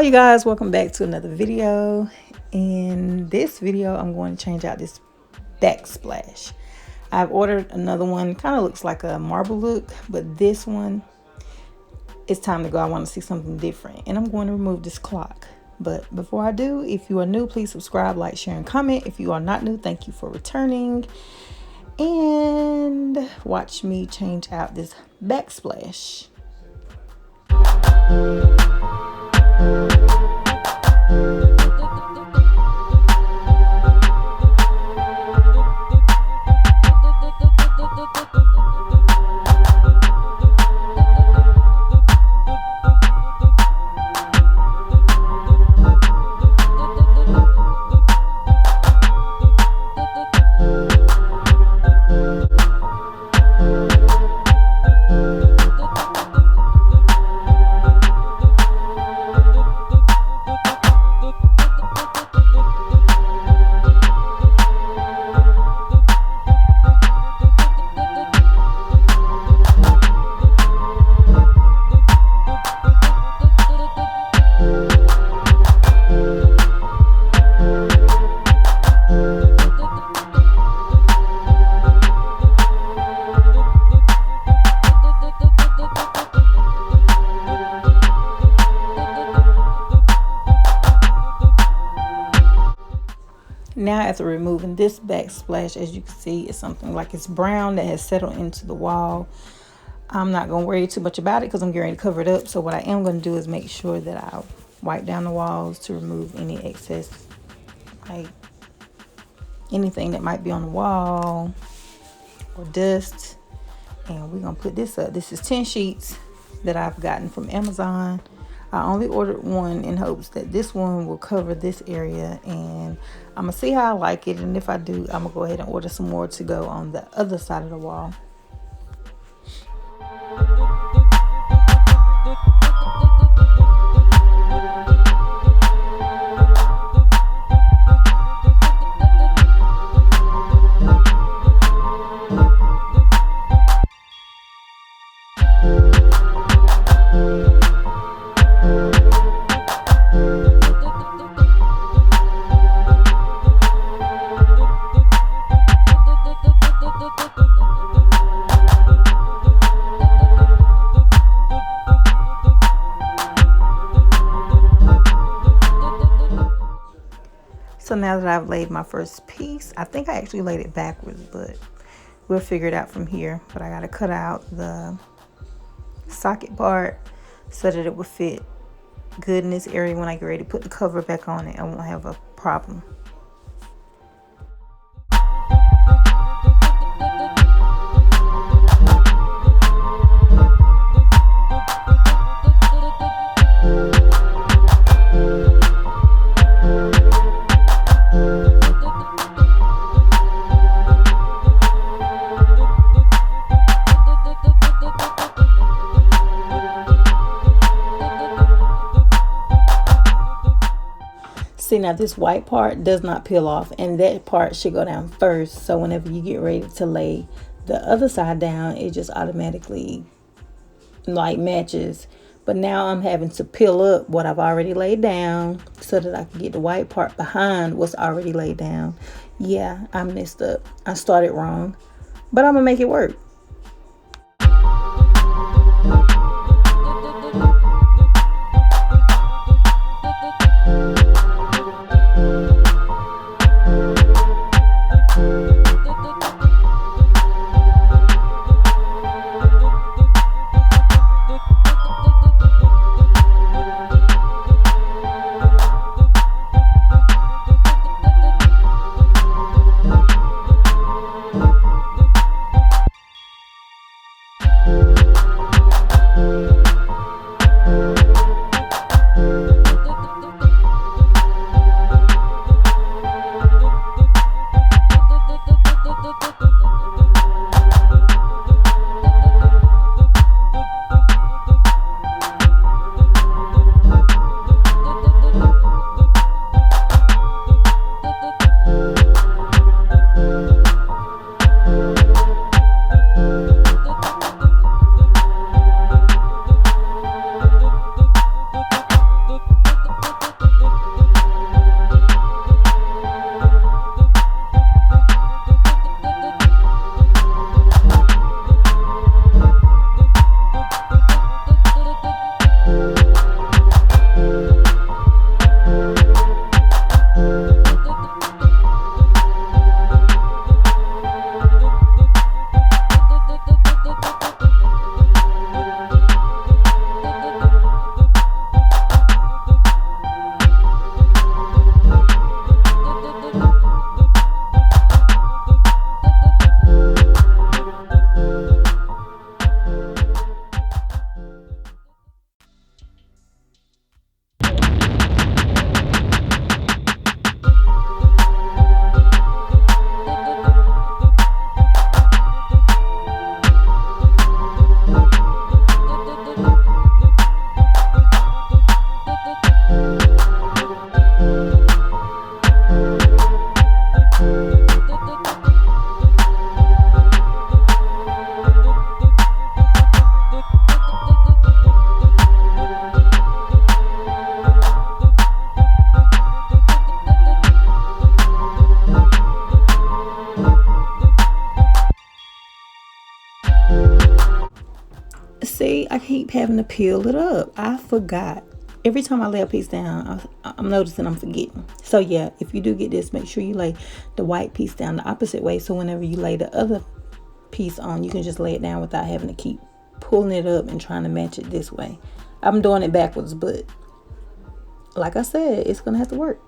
Hello you guys, welcome back to another video. In this video I'm going to change out this backsplash. I've ordered another one, kind of looks like a marble look, but this one, it's time to go. I want to see something different, and I'm going to remove this clock. But before I do, if you are new, please subscribe, like, share, and comment. If you are not new, thank you for returning, and watch me change out this backsplash. Now, after removing this backsplash, as you can see, it's something like it's brown that has settled into the wall. I'm not going to worry too much about it because I'm getting ready to cover it up. So what I am going to do is make sure that I wipe down the walls to remove any excess, like anything that might be on the wall or dust. And we're going to put this up. This is 10 sheets that I've gotten from Amazon. I only ordered one in hopes that this one will cover this area, and I'm gonna see how I like it, and if I do, I'm gonna go ahead and order some more to go on the other side of the wall. So now that I've laid my first piece, I think I actually laid it backwards, but we'll figure it out from here. But I got to cut out the socket part so that it will fit good in this area. When I get ready to put the cover back on it, I won't have a problem. See, now this white part does not peel off, and that part should go down first. So whenever you get ready to lay the other side down, it just automatically like matches. But now I'm having to peel up what I've already laid down so that I can get the white part behind what's already laid down. Yeah, I messed up. I started wrong, but I'm gonna make it work. keep having to peel it up. I forgot. Every time I lay a piece down, I'm noticing I'm forgetting. So yeah, if you do get this, make sure you lay the white piece down the opposite way. So whenever you lay the other piece on, you can just lay it down without having to keep pulling it up and trying to match it this way. I'm doing it backwards, but like I said, it's gonna have to work.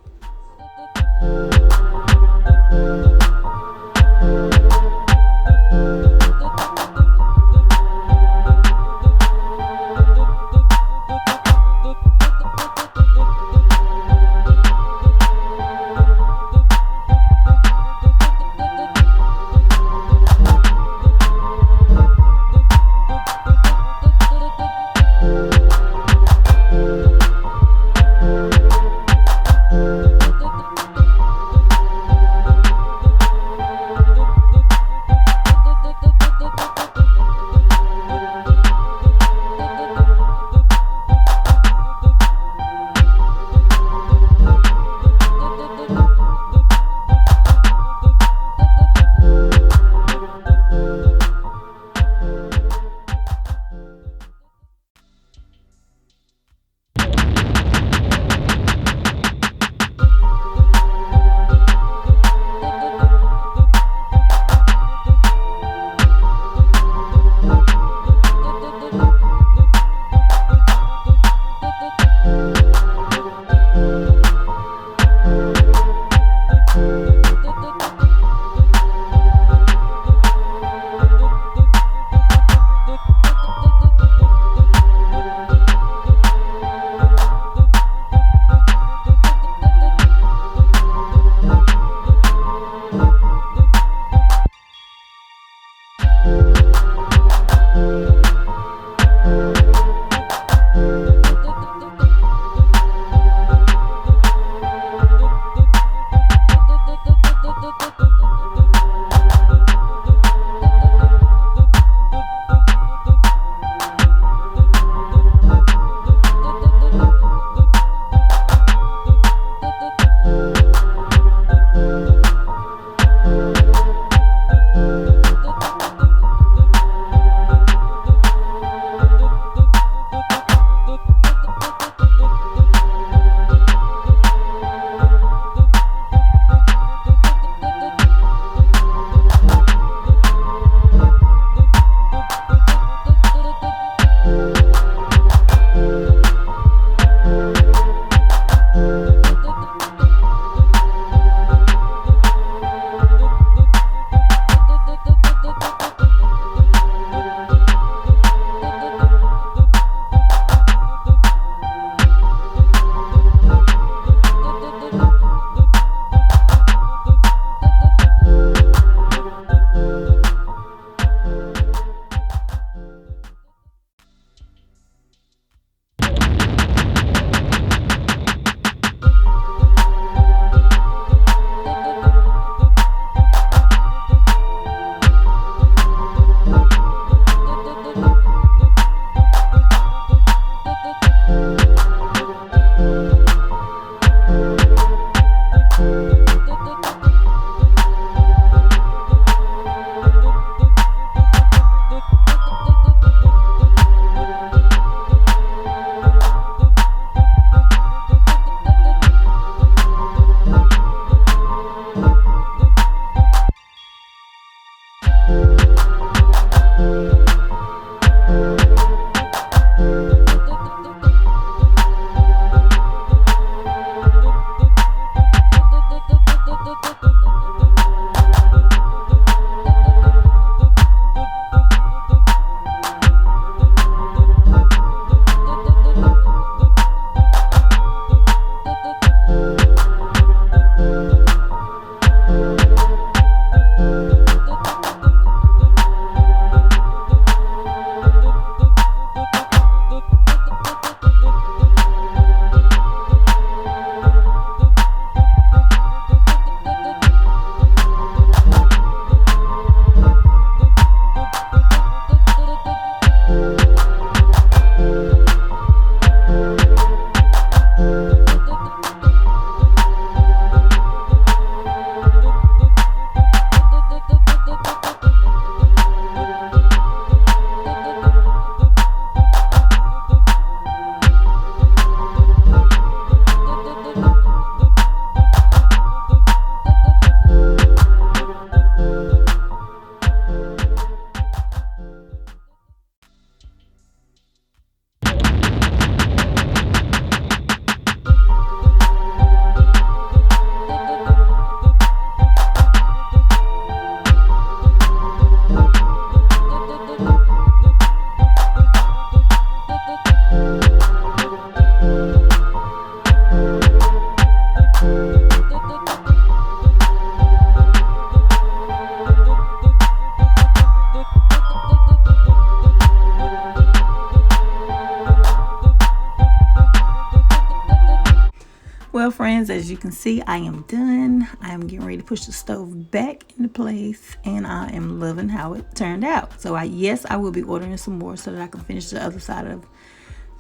Well, friends, as you can see, I am done. I am getting ready to push the stove back into place, and I am loving how it turned out. So yes, I will be ordering some more so that I can finish the other side of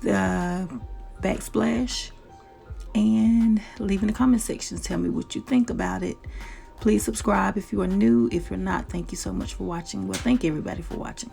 the backsplash. And leave in the comment sections, tell me what you think about it. Please subscribe if you are new. If you're not, thank you so much for watching. Well, thank everybody for watching.